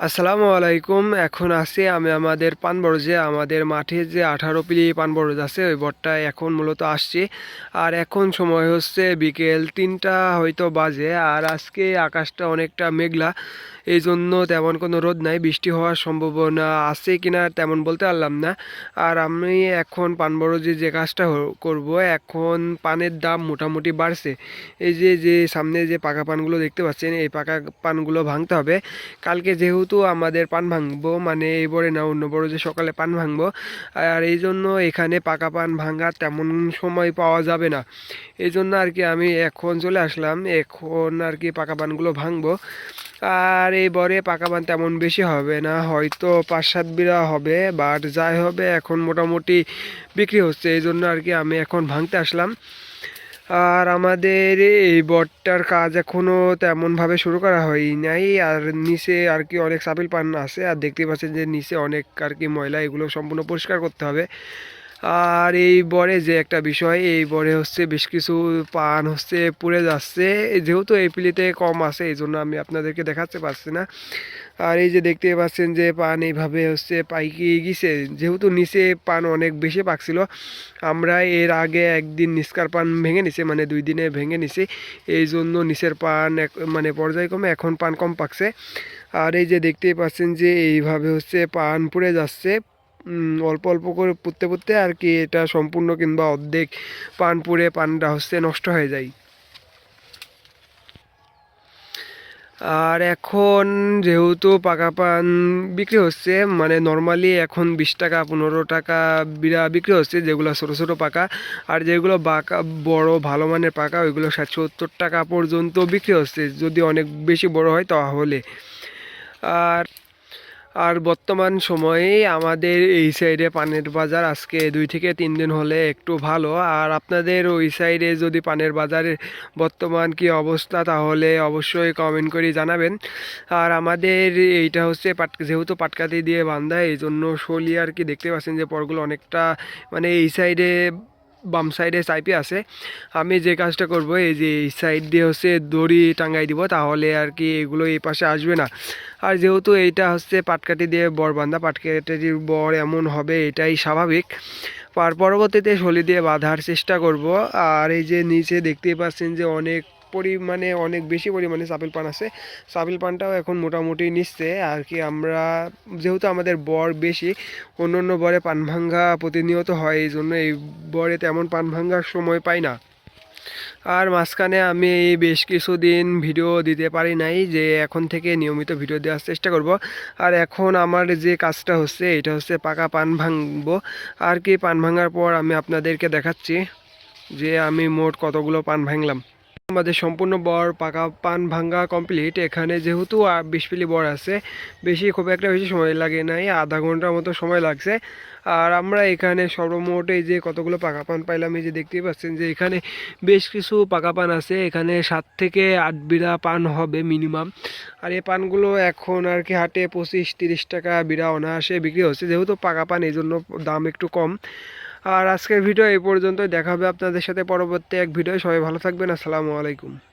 আসসালামু আলাইকুম। এখন আছি আমি আমাদের পান বরজে, আমাদের মাঠে যে 18 পিলি পান বরজ আছে ওই বরটায় এখন মূলত আসছি। আর এখন সময় হচ্ছে বিকেল 3টা হয়তো বাজে। আর আজকে আকাশটা অনেকটা মেঘলা, এই জন্য তেমন কোনো রোদ নাই। বৃষ্টি হওয়ার সম্ভাবনা আছে কিনা তেমন বলতে পারলাম না। আর আমি এখন পান বরজে যে কাজটা করব, এখন পানের দাম মোটামুটি বাড়ছে। এই যে যে সামনে যে পাকা পানগুলো দেখতে পাচ্ছেন, এই পাকা পানগুলো ভাঙতে হবে। কালকে যেহেতু আমাদের পান ভাঙবো, মানে এই বড়ে না অন্য বড় যে সকালে পান ভাঙবো, আর এই জন্য এখানে পাকা পান ভাঙার তেমন সময় পাওয়া যাবে না। এই জন্য আর কি আমি এখন চলে আসলাম, এখন আর কি পাকা পানগুলো ভাঙবো। আর এই বরে পাকা পান তেমন বেশি হবে না, হয়তো 5-7 বিঘা হবে, বাট যাই হবে এখন মোটামুটি বিক্রি হচ্ছে। এই জন্য আর কি আমি এখন ভাঙতে আসলাম। আর আমাদের এই বটটার কাজ এখনও তেমনভাবে শুরু করা হয় নাই। আর নিচে আর কি অনেক সাপিল পান আছে, আর দেখতে পাচ্ছেন যে নিচে অনেক আর কি ময়লা, এগুলো সম্পূর্ণ পরিষ্কার করতে হবে। আর এই বরে যে একটা বিষয়, এই বরে হচ্ছে বেশ কিছু পান হচ্ছে পুড়ে যাচ্ছে। যেহেতু এই পিলিতে কম আছে এই জন্য আমি আপনাদেরকে দেখাতে পারছি না। আর এই যে দেখতে পাচ্ছেন যে পান এইভাবে হচ্ছে পাইকে গিয়েছে, যেহেতু নিচে পান অনেক বেশি পাকছিল। আমরা এর আগে একদিন নিচকার পান ভেঙে নিছি, মানে 2 দিনে ভেঙে নিছি। এই জন্য নিচের পান মানে পর্যায়ক্রমে এখন পান কম পাকছে। আর এই যে দেখতেই পাচ্ছেন যে এইভাবে হচ্ছে পান পুড়ে যাচ্ছে। অল্প অল্প করে পুড়তে পুড়তে আর কি এটা সম্পূর্ণ কিংবা অর্ধেক পান পুড়ে পানটা হচ্ছে নষ্ট হয়ে যায়। আর এখন যেহেতু পাকা পান বিক্রি হচ্ছে, মানে নর্মালি এখন 20 টাকা 15 টাকা বিড়া বিক্রি হচ্ছে, যেগুলো ছোটো ছোটো পাকা। আর যেগুলো বাঁকা বড় ভালো মানের পাকা ওইগুলো 60-70 টাকা পর্যন্ত বিক্রি হচ্ছে, যদি অনেক বেশি বড় হয় তাহলে। আর আর বর্তমান সময়ে আমাদের এই সাইডে পানের বাজার আজকে 2 থেকে 3 দিন হলে একটু ভালো। আর আপনাদের ওই সাইডে যদি পানের বাজারের বর্তমান কি অবস্থা তাহলে অবশ্যই কমেন্ট করে জানাবেন। আর আমাদের এইটা হচ্ছে যেহেতু পাটকাতি দিয়ে বান্ধা, এই জন্য শলি আর কি দেখতে পাচ্ছেন যে পরগুলো অনেকটা মানে এই সাইডে বাম সাইডে চাইপে আছে। আমি যে কাজটা করব, এই যে এই সাইড দিয়ে হচ্ছে দড়ি টাঙ্গাই দিব, তাহলে আর কি এগুলো এই পাশে আসবে না। আর যেহেতু এইটা হচ্ছে পাটকাঠি দিয়ে বর বাঁধা, পাটকাঠির বর এমন হবে এটাই স্বাভাবিক। পরবর্তীতে শলি দিয়ে বাঁধার চেষ্টা করব। আর এই যে নিচে দেখতেই পাচ্ছেন যে অনেক বেশি পরিমাণে চাপিল পান আছে। চাপিল পানটাও এখন মোটামুটি নিচ্ছে আর কি। আমরা যেহেতু আমাদের বর বেশি, অন্য অন্য বরে পান ভাঙ্গা প্রতিনিয়ত হয়, এই জন্য এই বরে তেমন পান ভাঙ্গার সময় পাই না। আর মাঝখানে আমি বেশ কিছুদিন ভিডিও দিতে পারি নাই, যে এখন থেকে নিয়মিত ভিডিও দেওয়ার চেষ্টা করব। আর এখন আমার যে কাজটা হচ্ছে এটা হচ্ছে পাকা পান ভাঙবো আর কি। পান ভাঙার পর আমি আপনাদেরকে দেখাচ্ছি যে আমি মোট কতগুলো পান ভাঙলাম। আমাদের সম্পূর্ণ বর পাকা পান ভাঙ্গা কমপ্লিট। এখানে যেহেতু 20 পিলি বর আছে, খুব একটা বেশি সময় লাগে নাই, আধা ঘন্টার মতো সময় লাগছে। আর আমরা এখানে সর্বমোট এই যে কতগুলো পাকা পান পাইলাম, এই যে দেখতেই পাচ্ছেন যে এখানে বেশ কিছু পাকা পান আছে, এখানে 7 থেকে 8 বিড়া পান হবে মিনিমাম। আর এই পানগুলো এখন আর কি হাটে 25-30 টাকা বিড়া অনায়াসে বিক্রি হচ্ছে, যেহেতু পাকা পান এই জন্য দাম একটু কম। আর আজকের ভিডিও এই পর্যন্তই, দেখা হবে আপনাদের সাথে পরবর্তী এক ভিডিও। সবাই ভালো থাকবেন। আসসালামু আলাইকুম।